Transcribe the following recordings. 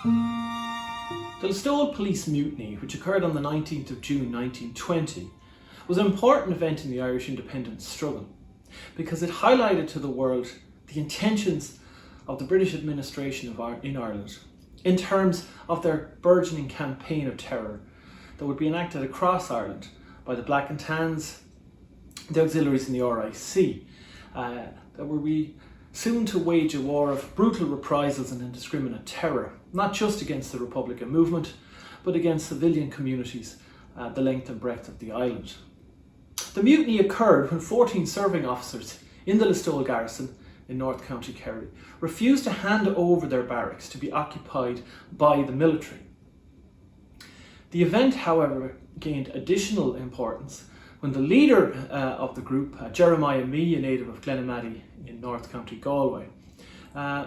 The Listowel police mutiny, which occurred on the 19th of June 1920, was an important event in the Irish independence struggle because it highlighted to the world the intentions of the British administration in Ireland in terms of their burgeoning campaign of terror that would be enacted across Ireland by the Black and Tans, the auxiliaries in the RIC, that would be soon to wage a war of brutal reprisals and indiscriminate terror, not just against the Republican movement, but against civilian communities the length and breadth of the island. The mutiny occurred when 14 serving officers in the Listowel garrison in North County Kerry refused to hand over their barracks to be occupied by the military. The event, however, gained additional importance when the leader of the group, Jeremiah Mee, a native of Glenamaddy in North County Galway,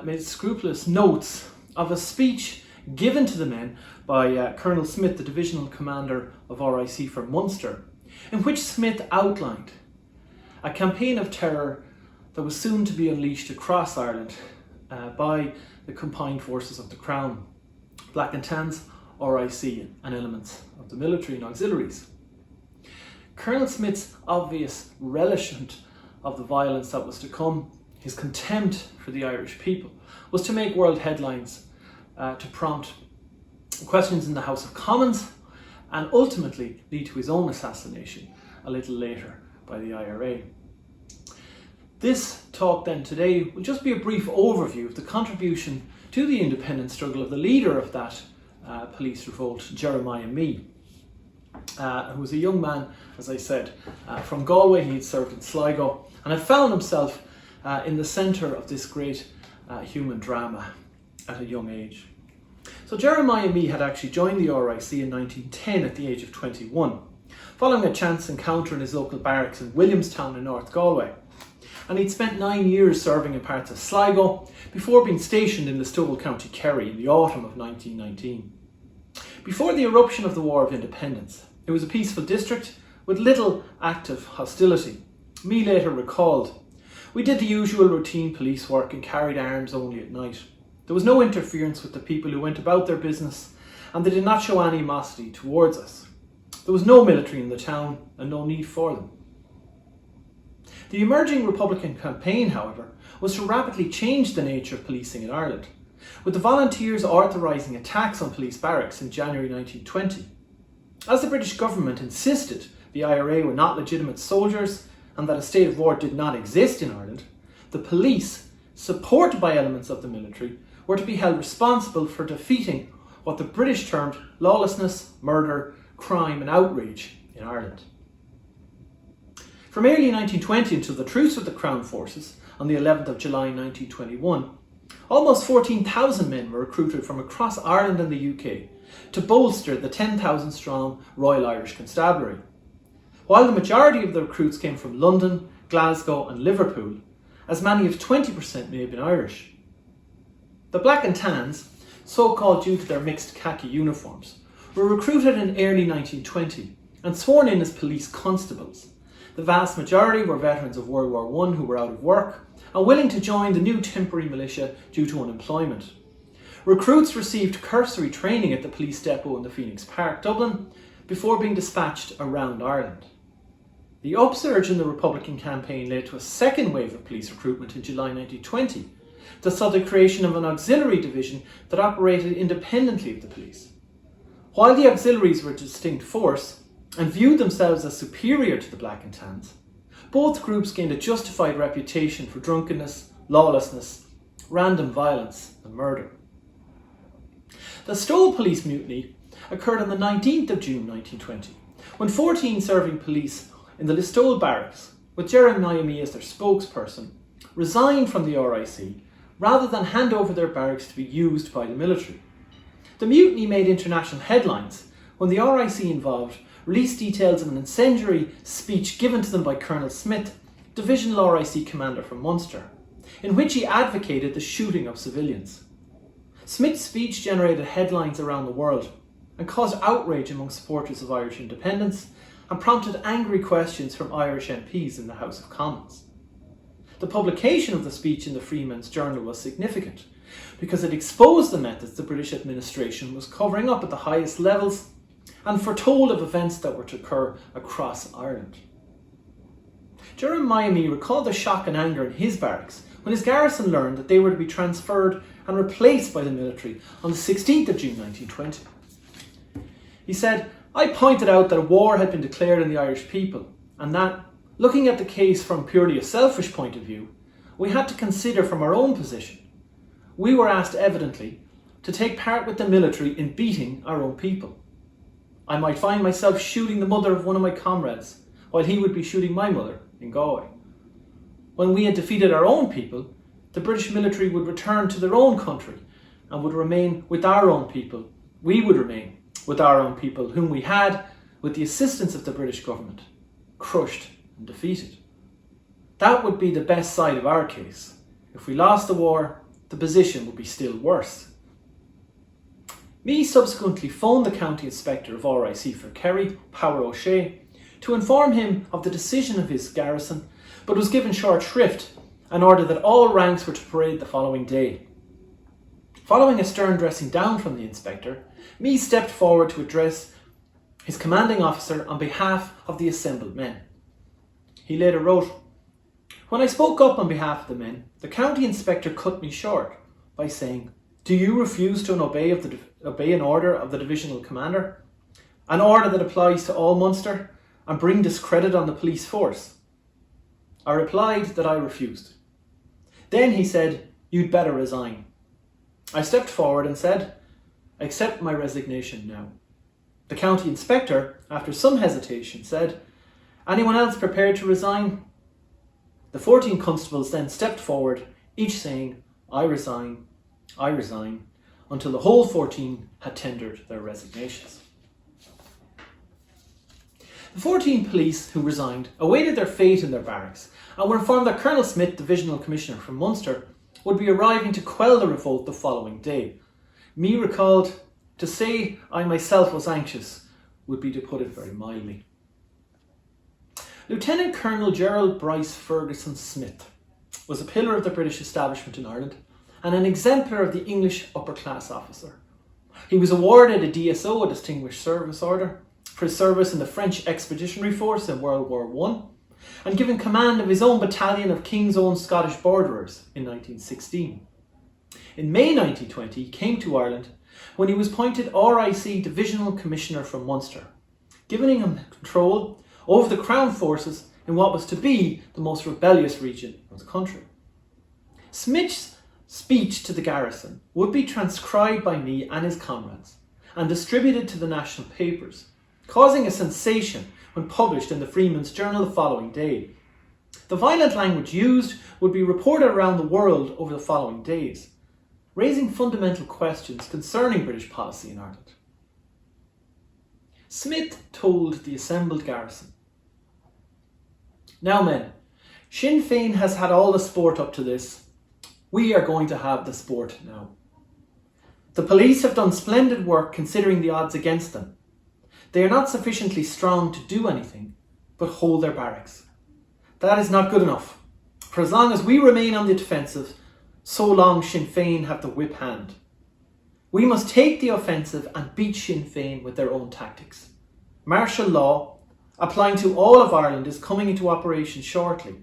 made scrupulous notes of a speech given to the men by Colonel Smith, the divisional commander of RIC for Munster, in which Smith outlined a campaign of terror that was soon to be unleashed across Ireland by the combined forces of the Crown, Black and Tans, RIC and elements of the military and auxiliaries. Colonel Smith's obvious relishment of the violence that was to come, his contempt for the Irish people, was to make world headlines, to prompt questions in the House of Commons, and ultimately lead to his own assassination a little later by the IRA. This talk then today will just be a brief overview of the contribution to the independence struggle of the leader of that police revolt, Jeremiah Mee, who was a young man, as I said, from Galway. He had served in Sligo and had found himself in the centre of this great human drama at a young age. So Jeremiah Mee had actually joined the RIC in 1910 at the age of 21, following a chance encounter in his local barracks in Williamstown in North Galway. And he'd spent 9 years serving in parts of Sligo before being stationed in Listowel, County Kerry in the autumn of 1919. Before the eruption of the War of Independence, it was a peaceful district with little active hostility. Mee later recalled, "We did the usual routine police work and carried arms only at night. There was no interference with the people who went about their business, and they did not show animosity towards us. There was no military in the town and no need for them." The emerging Republican campaign, however, was to rapidly change the nature of policing in Ireland, with the volunteers authorising attacks on police barracks in January 1920. As the British government insisted the IRA were not legitimate soldiers and that a state of war did not exist in Ireland, the police, supported by elements of the military, were to be held responsible for defeating what the British termed lawlessness, murder, crime and outrage in Ireland. From early 1920 until the truce with the Crown forces on the 11th of July 1921, almost 14,000 men were recruited from across Ireland and the UK to bolster the 10,000 strong Royal Irish Constabulary. While the majority of the recruits came from London, Glasgow and Liverpool, as many as 20% may have been Irish. The Black and Tans, so called due to their mixed khaki uniforms, were recruited in early 1920 and sworn in as police constables. The vast majority were veterans of World War I who were out of work and willing to join the new temporary militia due to unemployment. Recruits received cursory training at the police depot in the Phoenix Park, Dublin, before being dispatched around Ireland. The upsurge in the Republican campaign led to a second wave of police recruitment in July 1920 that saw the creation of an auxiliary division that operated independently of the police. While the auxiliaries were a distinct force and viewed themselves as superior to the Black and Tans, both groups gained a justified reputation for drunkenness, lawlessness, random violence and murder. The Listowel police mutiny occurred on the 19th of June 1920, when 14 serving police in the Listowel barracks, with Jeremiah Mee as their spokesperson, resigned from the RIC rather than hand over their barracks to be used by the military. The mutiny made international headlines when the RIC involved released details of an incendiary speech given to them by Colonel Smith, Divisional RIC Commander from Munster, in which he advocated the shooting of civilians. Smith's speech generated headlines around the world and caused outrage among supporters of Irish independence and prompted angry questions from Irish MPs in the House of Commons. The publication of the speech in the Freeman's Journal was significant because it exposed the methods the British administration was covering up at the highest levels and foretold of events that were to occur across Ireland. Jeremiah Mee recalled the shock and anger in his barracks when his garrison learned that they were to be transferred and replaced by the military on the 16th of June 1920. He said, "I pointed out that a war had been declared on the Irish people, and that, looking at the case from purely a selfish point of view, we had to consider from our own position. We were asked evidently to take part with the military in beating our own people. I might find myself shooting the mother of one of my comrades, while he would be shooting my mother in Galway. When we had defeated our own people, the British military would return to their own country and would remain with our own people. We would remain with our own people, whom we had, with the assistance of the British government, crushed and defeated. That would be the best side of our case. If we lost the war, the position would be still worse." Mee subsequently phoned the County Inspector of RIC for Kerry, Power O'Shea, to inform him of the decision of his garrison, but was given short shrift and ordered that all ranks were to parade the following day. Following a stern dressing down from the inspector, Mee stepped forward to address his commanding officer on behalf of the assembled men. He later wrote, "When I spoke up on behalf of the men, the county inspector cut me short by saying, 'Do you refuse to obey an order of the divisional commander? An order that applies to all Munster and bring discredit on the police force?' I replied that I refused. Then he said, 'You'd better resign.' I stepped forward and said, 'I accept my resignation now.' The county inspector, after some hesitation, said, 'Anyone else prepared to resign?' The 14 constables then stepped forward, each saying, 'I resign, until the whole 14 had tendered their resignations. The 14 police who resigned awaited their fate in their barracks and were informed that Colonel Smith, Divisional Commissioner from Munster, would be arriving to quell the revolt the following day. Mee recalled, "To say I myself was anxious would be to put it very mildly." Lieutenant Colonel Gerald Bryce Ferguson Smith was a pillar of the British establishment in Ireland and an exemplar of the English upper-class officer. He was awarded a DSO, a Distinguished Service Order, for his service in the French Expeditionary Force in World War I, and given command of his own battalion of King's Own Scottish Borderers in 1916. In May 1920, he came to Ireland when he was appointed RIC Divisional Commissioner from Munster, giving him control over the Crown forces in what was to be the most rebellious region of the country. Smith's speech to the garrison would be transcribed by Mee and his comrades and distributed to the national papers, causing a sensation when published in the Freeman's Journal the following day. The violent language used would be reported around the world over the following days, raising fundamental questions concerning British policy in Ireland. Smith told the assembled garrison, "Now men, Sinn Féin has had all the sport up to this. We are going to have the sport now. The police have done splendid work considering the odds against them. They are not sufficiently strong to do anything but hold their barracks. That is not good enough, for as long as we remain on the defensive, so long Sinn Féin have the whip hand. We must take the offensive and beat Sinn Féin with their own tactics. Martial law, applying to all of Ireland, is coming into operation shortly,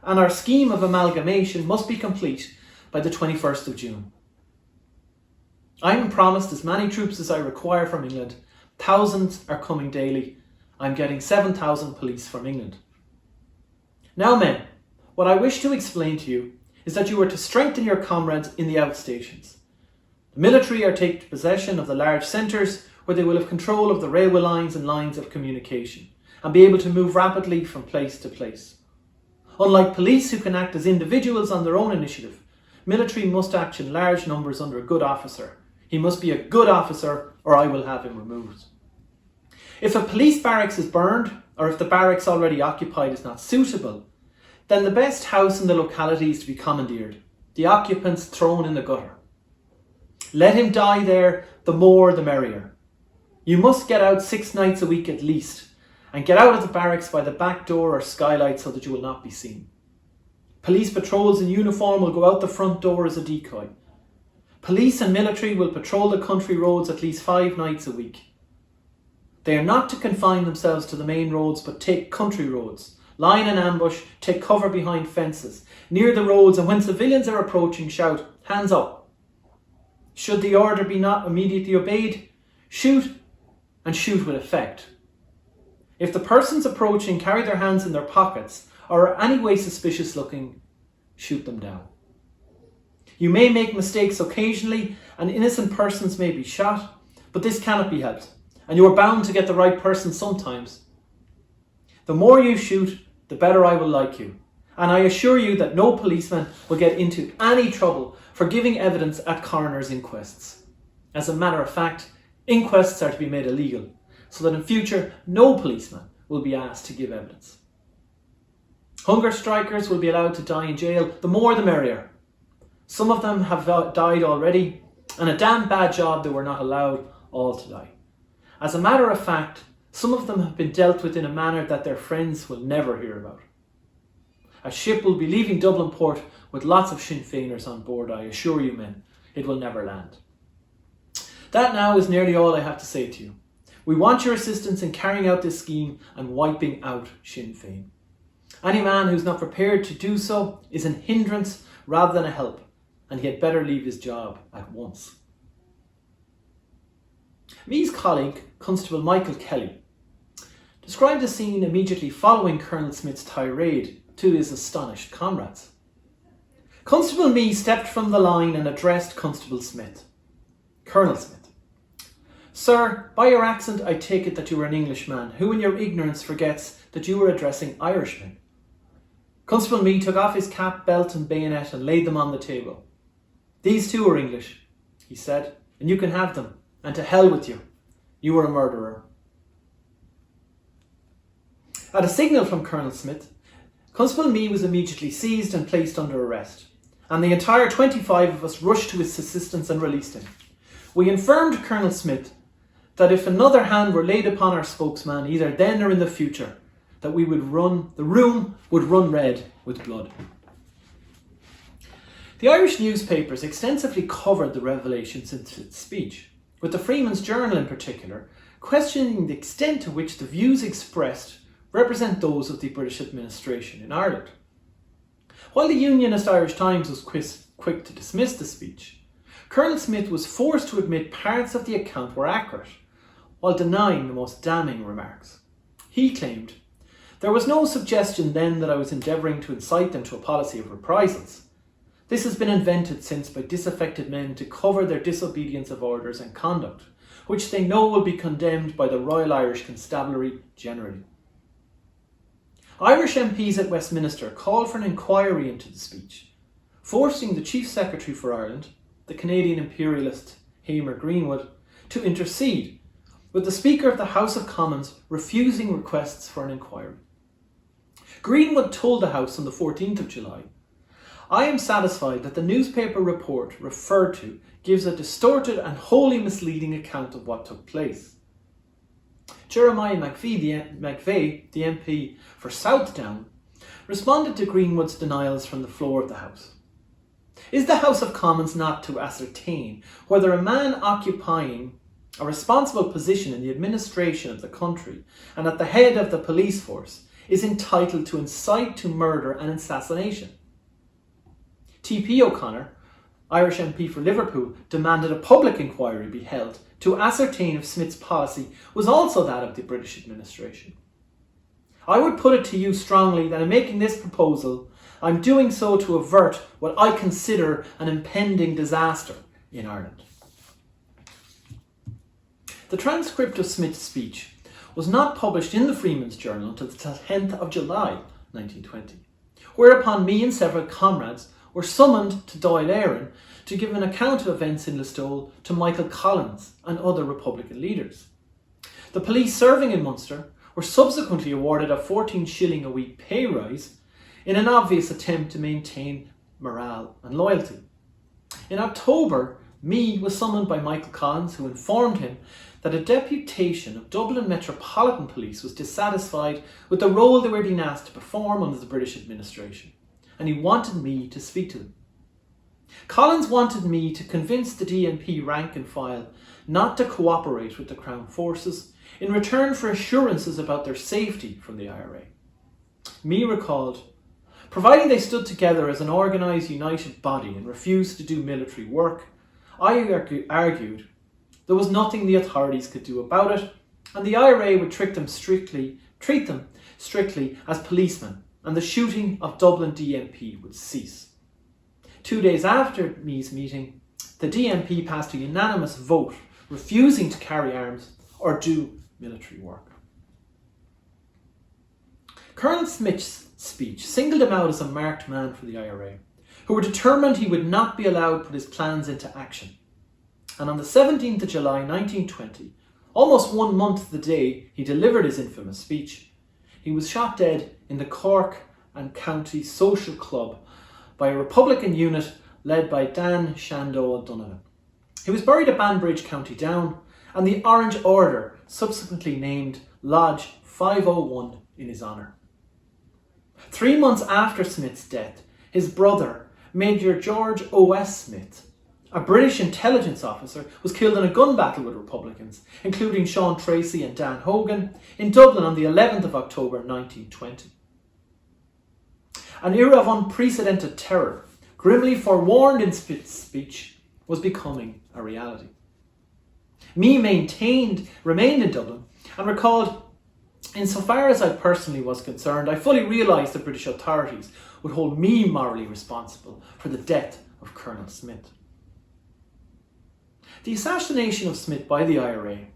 and our scheme of amalgamation must be complete by the 21st of June. I am promised as many troops as I require from England. Thousands are coming daily. I'm getting 7,000 police from England. Now men, what I wish to explain to you is that you are to strengthen your comrades in the outstations. The military are taking possession of the large centres where they will have control of the railway lines and lines of communication and be able to move rapidly from place to place. Unlike police who can act as individuals on their own initiative, military must act in large numbers under a good officer. He must be a good officer or I will have him removed. If a police barracks is burned, or if the barracks already occupied is not suitable, then the best house in the locality is to be commandeered, the occupants thrown in the gutter. Let him die there, the more the merrier. You must get out 6 nights a week at least, and get out of the barracks by the back door or skylight so that you will not be seen. Police patrols in uniform will go out the front door as a decoy. Police and military will patrol the country roads at least 5 nights a week. They are not to confine themselves to the main roads, but take country roads, line in ambush, take cover behind fences, near the roads, and when civilians are approaching, shout, "Hands up." Should the order be not immediately obeyed, shoot, and shoot with effect. If the persons approaching carry their hands in their pockets or are any way suspicious looking, shoot them down. You may make mistakes occasionally and innocent persons may be shot, but this cannot be helped, and you are bound to get the right person sometimes. The more you shoot, the better I will like you, and I assure you that no policeman will get into any trouble for giving evidence at coroner's inquests. As a matter of fact, inquests are to be made illegal, so that in future no policeman will be asked to give evidence. Hunger strikers will be allowed to die in jail, the more the merrier. Some of them have died already, and a damn bad job they were not allowed all to die. As a matter of fact, some of them have been dealt with in a manner that their friends will never hear about. A ship will be leaving Dublin port with lots of Sinn Féiners on board, I assure you men. It will never land. That now is nearly all I have to say to you. We want your assistance in carrying out this scheme and wiping out Sinn Féin. Any man who's not prepared to do so is an hindrance rather than a help, and he had better leave his job at once. Mee's colleague, Constable Michael Kelly, described the scene immediately following Colonel Smith's tirade to his astonished comrades. Constable Mee stepped from the line and addressed Constable Smith. Colonel Smith: "Sir, by your accent I take it that you are an Englishman who in your ignorance forgets that you were addressing Irishmen." Constable Mee took off his cap, belt and bayonet and laid them on the table. "These too are English," he said, "and you can have them, and to hell with you. You were a murderer." At a signal from Colonel Smith, Constable Mee was immediately seized and placed under arrest, and the entire 25 of us rushed to his assistance and released him. We informed Colonel Smith that if another hand were laid upon our spokesman, either then or in the future, that the room would run red with blood. The Irish newspapers extensively covered the revelations in Smith's speech, with the Freeman's Journal in particular, questioning the extent to which the views expressed represent those of the British administration in Ireland. While the Unionist Irish Times was quick to dismiss the speech, Colonel Smith was forced to admit parts of the account were accurate, while denying the most damning remarks. He claimed, "There was no suggestion then that I was endeavouring to incite them to a policy of reprisals. This has been invented since by disaffected men to cover their disobedience of orders and conduct, which they know will be condemned by the Royal Irish Constabulary generally." Irish MPs at Westminster called for an inquiry into the speech, forcing the Chief Secretary for Ireland, the Canadian imperialist Hamer Greenwood, to intercede, with the Speaker of the House of Commons refusing requests for an inquiry. Greenwood told the House on the 14th of July, "I am satisfied that the newspaper report referred to gives a distorted and wholly misleading account of what took place." Jeremiah Mee, the MP for Southdown, responded to Greenwood's denials from the floor of the House. Is the House of Commons not to ascertain whether a man occupying a responsible position in the administration of the country and at the head of the police force is entitled to incite to murder and assassination? T.P. O'Connor, Irish MP for Liverpool, demanded a public inquiry be held to ascertain if Smith's policy was also that of the British administration. I would put it to you strongly that in making this proposal, I'm doing so to avert what I consider an impending disaster in Ireland. The transcript of Smith's speech was not published in the Freeman's Journal until the 10th of July 1920, whereupon me and several comrades were summoned to Dáil Éireann to give an account of events in Listowel to Michael Collins and other Republican leaders. The police serving in Munster were subsequently awarded a 14 shilling a week pay rise in an obvious attempt to maintain morale and loyalty. In October, Mee was summoned by Michael Collins, who informed him that a deputation of Dublin Metropolitan Police was dissatisfied with the role they were being asked to perform under the British administration, and he wanted Mee to speak to them. Collins wanted Mee to convince the DNP rank and file not to cooperate with the Crown forces in return for assurances about their safety from the IRA. Mee recalled, "Providing they stood together as an organised, united body and refused to do military work, I argued there was nothing the authorities could do about it, and the IRA would treat them strictly as policemen, and the shooting of Dublin DNP would cease." 2 days after Mee's meeting, the DNP passed a unanimous vote refusing to carry arms or do military work. Colonel Smith's speech singled him out as a marked man for the IRA, who were determined he would not be allowed to put his plans into action. And on the 17th of July 1920, almost 1 month the day he delivered his infamous speech, he was shot dead in the Cork and County Social Club by a Republican unit led by Dan Shandole Donovan. He was buried at Banbridge, County Down, and the Orange Order subsequently named Lodge 501 in his honour. 3 months after Smith's death, his brother, Major George O.S. Smith, a British intelligence officer, was killed in a gun battle with Republicans, including Sean Tracy and Dan Hogan, in Dublin on the 11th of October 1920. An era of unprecedented terror, grimly forewarned in Smith's speech, was becoming a reality. Mee remained in Dublin and recalled, "Insofar as I personally was concerned, I fully realised the British authorities would hold me morally responsible for the death of Colonel Smith." The assassination of Smith by the IRA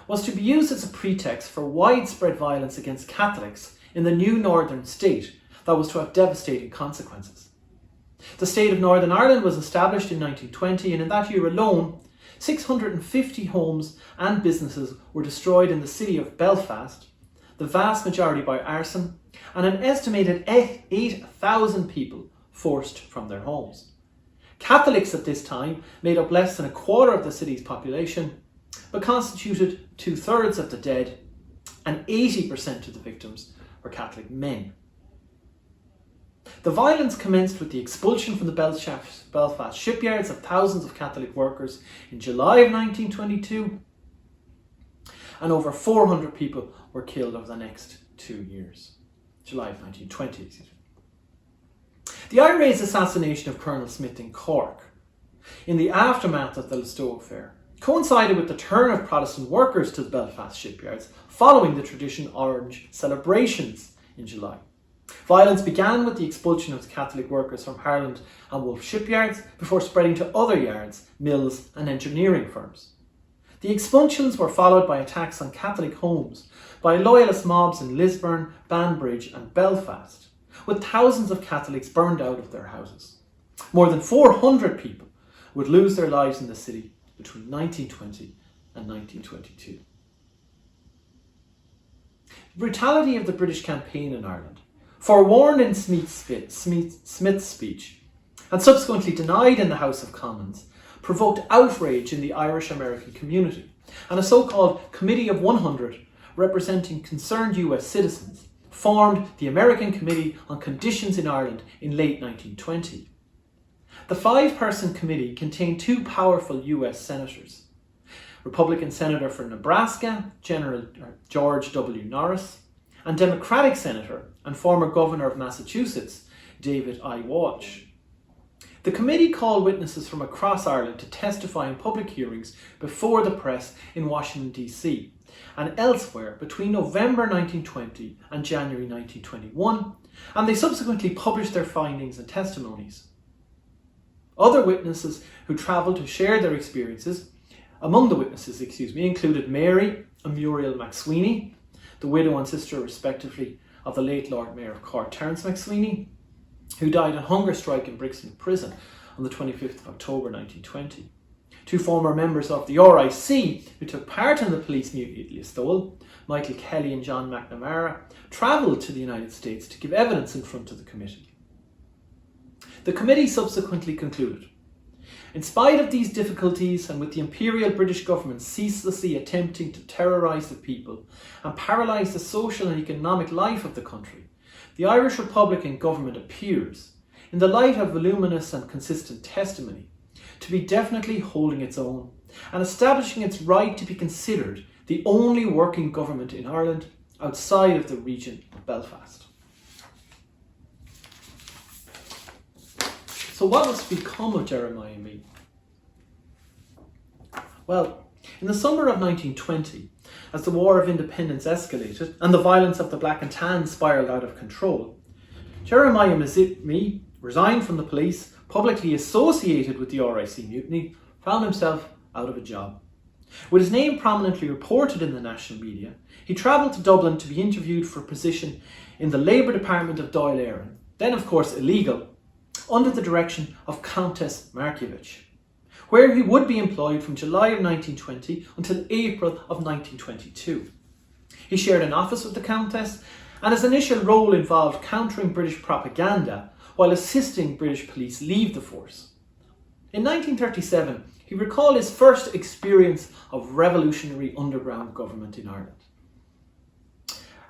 was to be used as a pretext for widespread violence against Catholics in the new northern state that was to have devastating consequences. The state of Northern Ireland was established in 1920, and in that year alone, 650 homes and businesses were destroyed in the city of Belfast, the vast majority by arson, and an estimated 8,000 people forced from their homes. Catholics at this time made up less than a quarter of the city's population, but constituted 2/3 of the dead, and 80% of the victims were Catholic men. The violence commenced with the expulsion from the Belfast shipyards of thousands of Catholic workers in July of 1922, and over 400 people were killed over the next 2 years. July of 1920. The IRA's assassination of Colonel Smith in Cork, in the aftermath of the Listowel affair, coincided with the turn of Protestant workers to the Belfast shipyards following the traditional Orange celebrations in July. Violence began with the expulsion of the Catholic workers from Harland and Wolff shipyards before spreading to other yards, mills and engineering firms. The expulsions were followed by attacks on Catholic homes by loyalist mobs in Lisburn, Banbridge and Belfast, with thousands of Catholics burned out of their houses. More than 400 people would lose their lives in the city between 1920 and 1922. The brutality of the British campaign in Ireland, forewarned in Smith's speech and subsequently denied in the House of Commons, provoked outrage in the Irish-American community, and a so-called Committee of 100 representing concerned US citizens formed the American Committee on Conditions in Ireland in late 1920. The 5-person committee contained 2 powerful US senators: Republican Senator for Nebraska, General George W. Norris, and Democratic Senator and former Governor of Massachusetts, David I. Walsh. The committee called witnesses from across Ireland to testify in public hearings before the press in Washington, D.C. and elsewhere between November 1920 and January 1921, and they subsequently published their findings and testimonies. Other witnesses who travelled to share their experiences, included Mary and Muriel McSweeney, the widow and sister respectively of the late Lord Mayor of Cork, Terence McSweeney, who died on hunger strike in Brixton Prison on the 25th of October 1920. 2 former members of the RIC who took part in the police mutiny at Listowel, Michael Kelly and John McNamara, travelled to the United States to give evidence in front of the committee. The committee subsequently concluded, in spite of these difficulties and with the Imperial British government ceaselessly attempting to terrorise the people and paralyse the social and economic life of the country, the Irish Republican government appears, in the light of voluminous and consistent testimony, to be definitely holding its own and establishing its right to be considered the only working government in Ireland outside of the region of Belfast. So what was to become of Jeremiah Mee? Well, in the summer of 1920, as the War of Independence escalated and the violence of the Black and Tan spiralled out of control, Jeremiah Mee resigned from the police, publicly associated with the RIC mutiny, found himself out of a job. With his name prominently reported in the national media, he travelled to Dublin to be interviewed for a position in the Labour Department of Dáil Éireann, then of course illegal, under the direction of Countess Markievicz, where he would be employed from July of 1920 until April of 1922. He shared an office with the Countess, and his initial role involved countering British propaganda while assisting British police leave the force. In 1937, he recalled his first experience of revolutionary underground government in Ireland.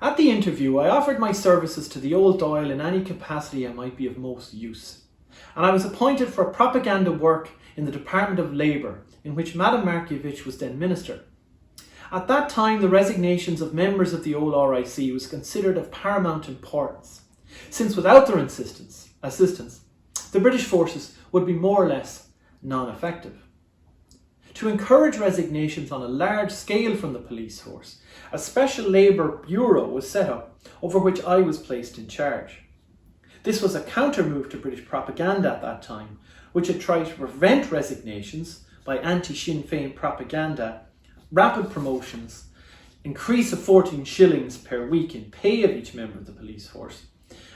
At the interview, I offered my services to the old Dáil in any capacity I might be of most use, and I was appointed for propaganda work in the Department of Labour, in which Madame Markievicz was then minister. At that time, the resignations of members of the old RIC was considered of paramount importance, since without their assistance, the British forces would be more or less non-effective. To encourage resignations on a large scale from the police force, a special Labour bureau was set up, over which I was placed in charge. This was a counter-move to British propaganda at that time, which had tried to prevent resignations by anti-Sinn Féin propaganda, rapid promotions, increase of 14 shillings per week in pay of each member of the police force,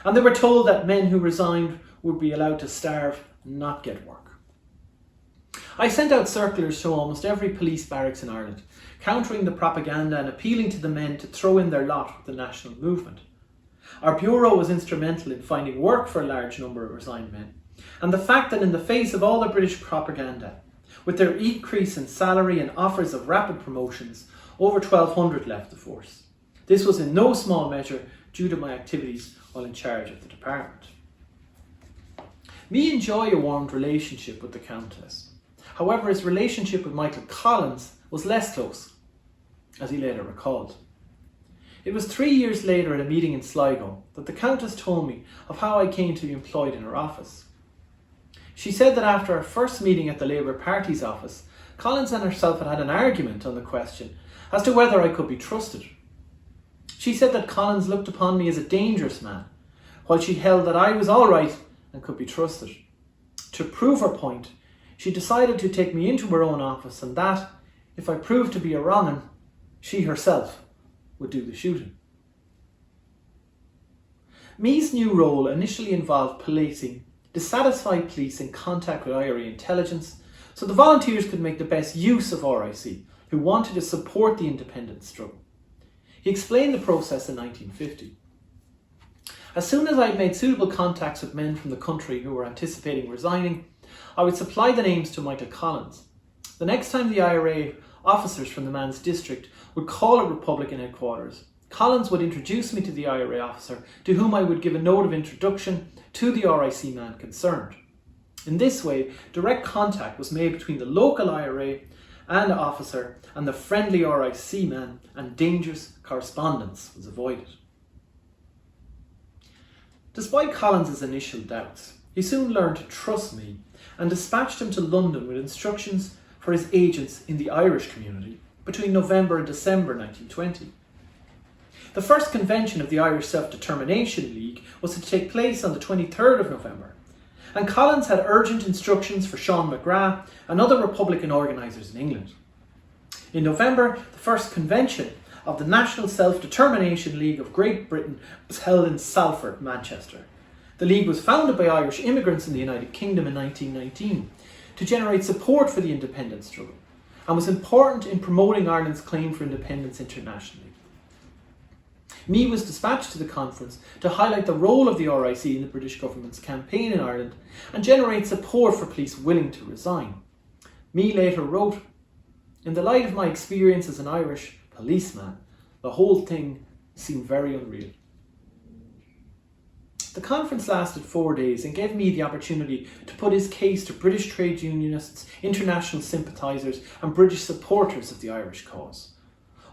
and they were told that men who resigned would be allowed to starve, not get work. I sent out circulars to almost every police barracks in Ireland, countering the propaganda and appealing to the men to throw in their lot with the national movement. Our bureau was instrumental in finding work for a large number of resigned men, and the fact that in the face of all the British propaganda, with their increase in salary and offers of rapid promotions, over 1,200 left the force. This was in no small measure due to my activities while in charge of the department. Mee enjoyed a warmed relationship with the Countess. However, his relationship with Michael Collins was less close, as he later recalled. It was 3 years later at a meeting in Sligo that the Countess told me of how I came to be employed in her office. She said that after our first meeting at the Labour Party's office, Collins and herself had had an argument on the question as to whether I could be trusted. She said that Collins looked upon me as a dangerous man, while she held that I was all right and could be trusted. To prove her point, she decided to take me into her own office, and that, if I proved to be a wrong 'un, she herself would do the shooting. Mee's new role initially involved policing dissatisfied police in contact with IRA intelligence, so the volunteers could make the best use of RIC, who wanted to support the independence struggle. He explained the process in 1950. As soon as I had made suitable contacts with men from the country who were anticipating resigning, I would supply the names to Michael Collins. The next time the IRA officers from the man's district would call at Republican headquarters, Collins would introduce me to the IRA officer, to whom I would give a note of introduction to the RIC man concerned. In this way, direct contact was made between the local IRA and officer and the friendly RIC man, and dangerous correspondence was avoided. Despite Collins's initial doubts, he soon learned to trust me and dispatched him to London with instructions for his agents in the Irish community between November and December 1920. The first convention of the Irish Self-Determination League was to take place on the 23rd of November, and Collins had urgent instructions for Sean McGrath and other Republican organisers in England. In November, the first convention of the National Self-Determination League of Great Britain was held in Salford, Manchester. The League was founded by Irish immigrants in the United Kingdom in 1919 to generate support for the independence struggle, and was important in promoting Ireland's claim for independence internationally. Mee was dispatched to the conference to highlight the role of the RIC in the British government's campaign in Ireland and generate support for police willing to resign. Mee later wrote, "In the light of my experience as an Irish policeman, the whole thing seemed very unreal." The conference lasted 4 days and gave Mee the opportunity to put his case to British trade unionists, international sympathisers and British supporters of the Irish cause.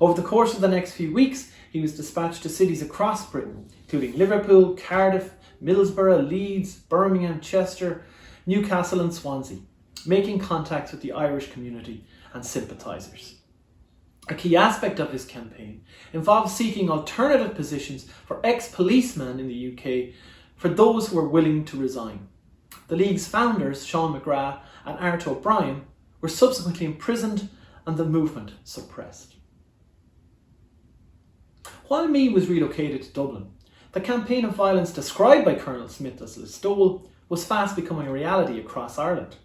Over the course of the next few weeks, he was dispatched to cities across Britain, including Liverpool, Cardiff, Middlesbrough, Leeds, Birmingham, Chester, Newcastle and Swansea, making contacts with the Irish community and sympathisers. A key aspect of his campaign involved seeking alternative positions for ex-policemen in the UK for those who were willing to resign. The League's founders, Sean McGrath and Art O'Brien, were subsequently imprisoned and the movement suppressed. While Mee was relocated to Dublin, the campaign of violence described by Colonel Smith as Listowel was fast becoming a reality across Ireland.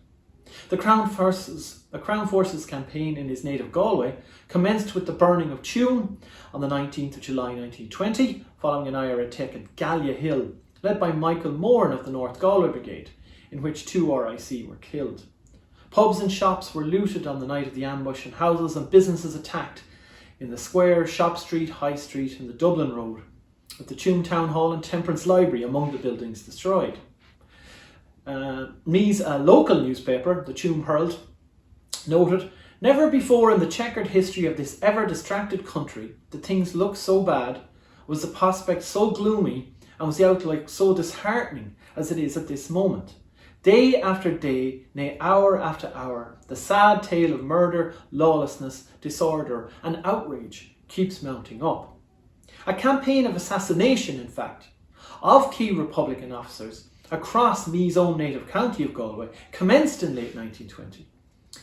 The Crown Forces campaign in his native Galway commenced with the burning of Tuam on the 19th of July 1920, following an IRA attack at Gallia Hill, led by Michael Moran of the North Galway Brigade, in which 2 RIC were killed. Pubs and shops were looted on the night of the ambush, and houses and businesses attacked in the Square, Shop Street, High Street and the Dublin Road, with the Tuam Town Hall and Temperance Library among the buildings destroyed. Mee's local newspaper, the Tuam Herald, noted, "Never before in the checkered history of this ever-distracted country did things look so bad, was the prospect so gloomy, and was the outlook so disheartening as it is at this moment. Day after day, nay hour after hour, the sad tale of murder, lawlessness, disorder and outrage keeps mounting up." A campaign of assassination, in fact, of key Republican officers across Mee's own native county of Galway commenced in late 1920.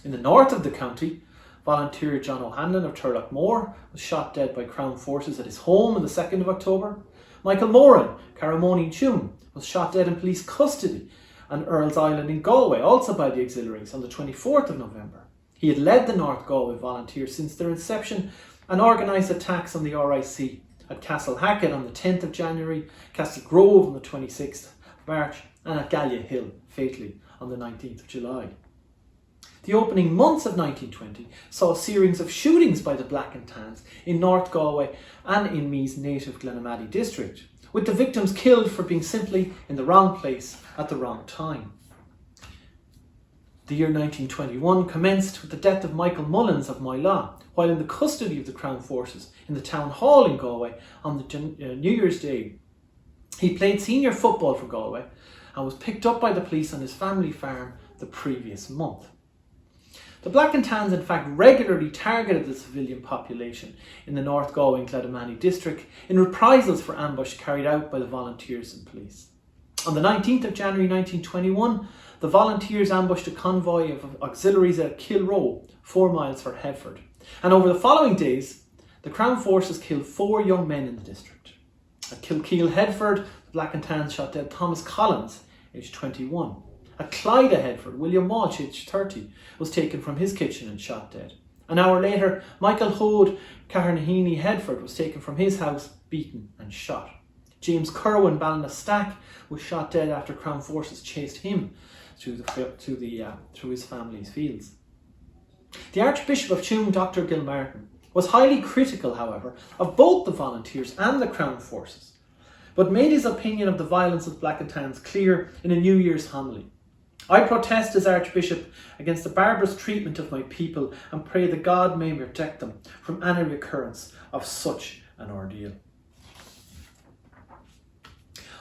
In the north of the county, volunteer John O'Hanlon of Turlough was shot dead by Crown forces at his home on the 2nd of October. Michael Moran, Caramoni Tuam, was shot dead in police custody on Earl's Island in Galway, also by the auxiliaries, on the 24th of November. He had led the North Galway Volunteers since their inception and organised attacks on the RIC at Castle Hackett on the 10th of January, Castle Grove on the 26th of March and at Gallia Hill, fatally, on the 19th of July. The opening months of 1920 saw a series of shootings by the Black and Tans in North Galway and in Mee's native Glenamaddy district, with the victims killed for being simply in the wrong place at the wrong time. The year 1921 commenced with the death of Michael Mullins of Moylaw, while in the custody of the Crown Forces in the Town Hall in Galway on the New Year's Day. He played senior football for Galway and was picked up by the police on his family farm the previous month. The Black and Tans in fact regularly targeted the civilian population in the North Galway and Glenamaddy district in reprisals for ambush carried out by the volunteers and police. On the 19th of January 1921, the volunteers ambushed a convoy of auxiliaries at Kilroe, 4 miles from Headford, and over the following days, the Crown Forces killed 4 young men in the district. At Kilkeel, Headford, the Black and Tans shot dead Thomas Collins, aged 21. At Clyde, Headford, William Walsh, aged 30, was taken from his kitchen and shot dead. An hour later, Michael Hode, Carnaheeny, Headford, was taken from his house, beaten and shot. James Kerwin, Ballinasstack, was shot dead after Crown Forces chased him through his family's fields. The Archbishop of Tuam, Dr. Gilmartin, was highly critical, however, of both the volunteers and the Crown Forces, but made his opinion of the violence of Black and Tans clear in a New Year's homily. "I protest as Archbishop against the barbarous treatment of my people and pray that God may protect them from any recurrence of such an ordeal."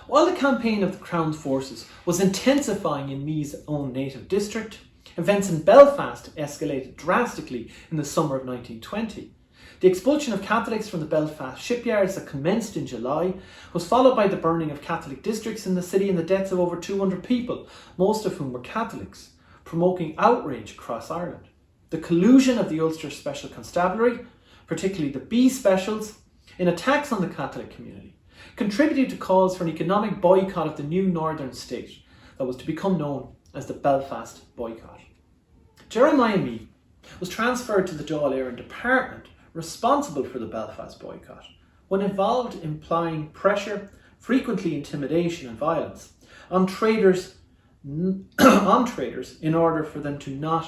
While the campaign of the Crown Forces was intensifying in Mee's own native district, events in Belfast escalated drastically in the summer of 1920. The expulsion of Catholics from the Belfast shipyards that commenced in July was followed by the burning of Catholic districts in the city and the deaths of over 200 people, most of whom were Catholics, provoking outrage across Ireland. The collusion of the Ulster Special Constabulary, particularly the B Specials, in attacks on the Catholic community, contributed to calls for an economic boycott of the new northern state that was to become known as the Belfast Boycott. Jeremiah Mee was transferred to the Dáil Éireann department responsible for the Belfast Boycott, when involved in applying pressure, frequently intimidation and violence, on traders in order for them to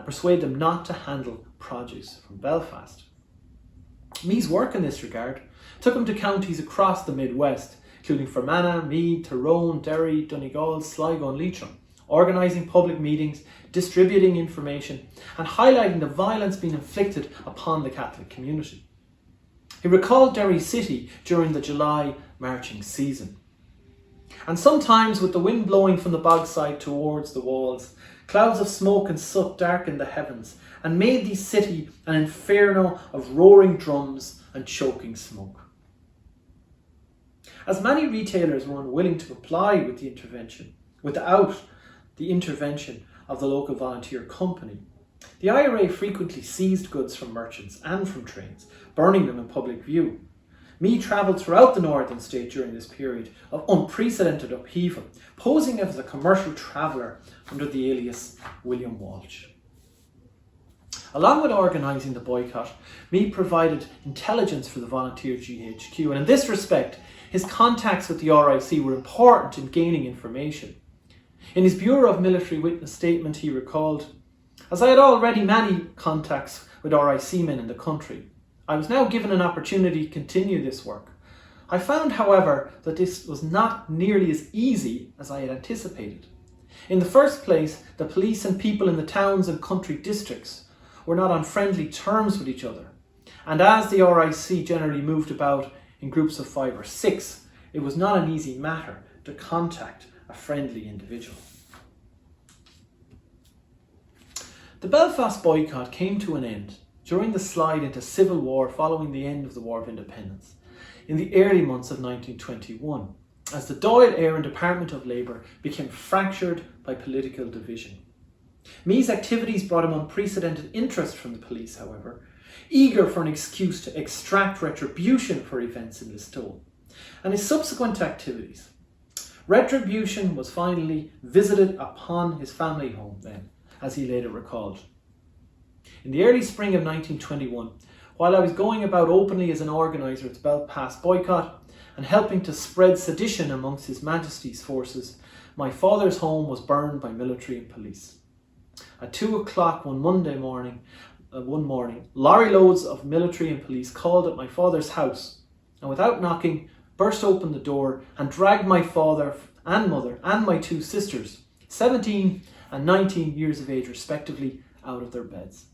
persuade them not to handle produce from Belfast. Mee's work in this regard took him to counties across the Midwest, including Fermanagh, Meath, Tyrone, Derry, Donegal, Sligo and Leitrim, organising public meetings, distributing information and highlighting the violence being inflicted upon the Catholic community. He recalled Derry City during the July marching season. And sometimes with the wind blowing from the bogside towards the walls, clouds of smoke and soot darkened the heavens and made the city an inferno of roaring drums and choking smoke. As many retailers were unwilling to comply with the intervention, without the intervention of the local volunteer company, the IRA frequently seized goods from merchants and from trains, burning them in public view. Mee travelled throughout the northern state during this period of unprecedented upheaval, posing as a commercial traveller under the alias William Walsh. Along with organising the boycott, Mee provided intelligence for the volunteer GHQ, and in this respect, his contacts with the RIC were important in gaining information. In his Bureau of Military Witness statement, he recalled, "As I had already many contacts with RIC men in the country, I was now given an opportunity to continue this work. I found, however, that this was not nearly as easy as I had anticipated. In the first place, the police and people in the towns and country districts were not on friendly terms with each other, and as the RIC generally moved about in groups of 5 or 6, it was not an easy matter to contact a friendly individual." The Belfast boycott came to an end during the slide into civil war following the end of the War of Independence in the early months of 1921, as the Dáil Éireann Department of Labour became fractured by political division. Mee's activities brought him unprecedented interest from the police, however, eager for an excuse to extract retribution for events in Listowel, and his subsequent activities. Retribution was finally visited upon his family home then, as he later recalled. "In the early spring of 1921, while I was going about openly as an organiser of the Belfast Boycott and helping to spread sedition amongst His Majesty's forces, my father's home was burned by military and police. At 2 o'clock one morning, lorry loads of military and police called at my father's house and without knocking burst open the door and dragged my father and mother and my 2 sisters, 17 and 19 years of age respectively, out of their beds.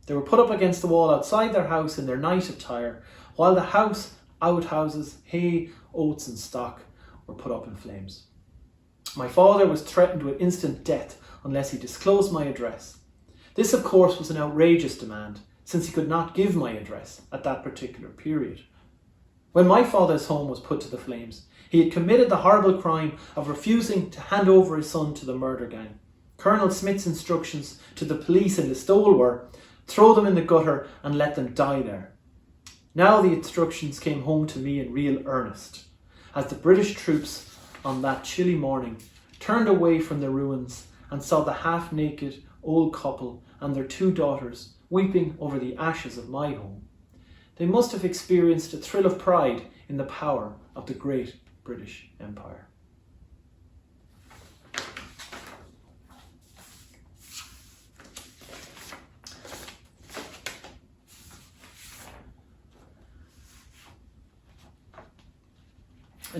They were put up against the wall outside their house in their night attire, while the outhouses, hay, oats and stock were put up in flames. My father was threatened with instant death unless he disclosed my address. This, of course, was an outrageous demand, since he could not give my address at that particular period. When my father's home was put to the flames, he had committed the horrible crime of refusing to hand over his son to the murder gang. Colonel Smith's instructions to the police in Listowel were, throw them in the gutter and let them die there. Now the instructions came home to me in real earnest, as the British troops on that chilly morning turned away from the ruins and saw the half-naked old couple and their 2 daughters weeping over the ashes of my home. They must have experienced a thrill of pride in the power of the great British Empire."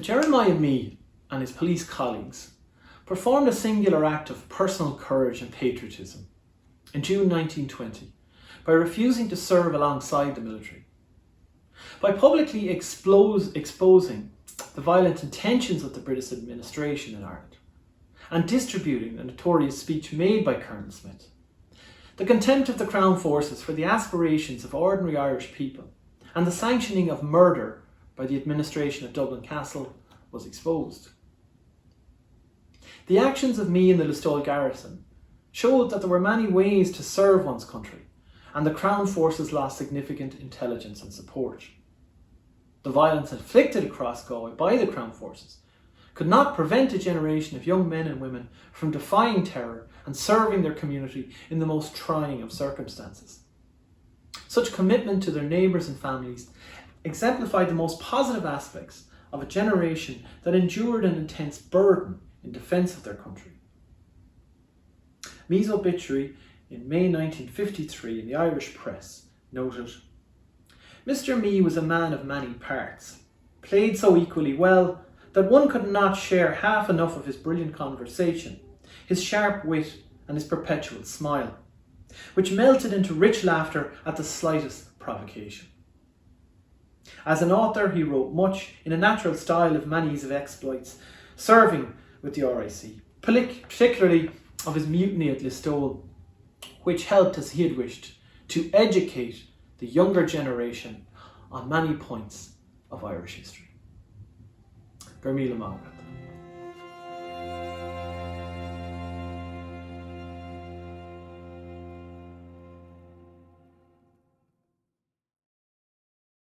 Jeremiah Mee and his police colleagues performed a singular act of personal courage and patriotism in June 1920 by refusing to serve alongside the military. By publicly exposing the violent intentions of the British administration in Ireland and distributing the notorious speech made by Colonel Smith, the contempt of the Crown forces for the aspirations of ordinary Irish people and the sanctioning of murder by the administration of Dublin Castle was exposed. The actions of Mee in the Listowel garrison showed that there were many ways to serve one's country, and the Crown forces lost significant intelligence and support. The violence inflicted across Galway by the Crown forces could not prevent a generation of young men and women from defying terror and serving their community in the most trying of circumstances. Such commitment to their neighbours and families exemplified the most positive aspects of a generation that endured an intense burden in defence of their country. Mee's obituary in May 1953 in the Irish press noted, "Mr. Mee was a man of many parts, played so equally well that one could not share half enough of his brilliant conversation, his sharp wit and his perpetual smile, which melted into rich laughter at the slightest provocation. As an author, he wrote much in a natural style of many's of exploits, serving with the RIC, particularly of his mutiny at Listowel, which helped, as he had wished, to educate the younger generation on many points of Irish history. Garmila Mágat.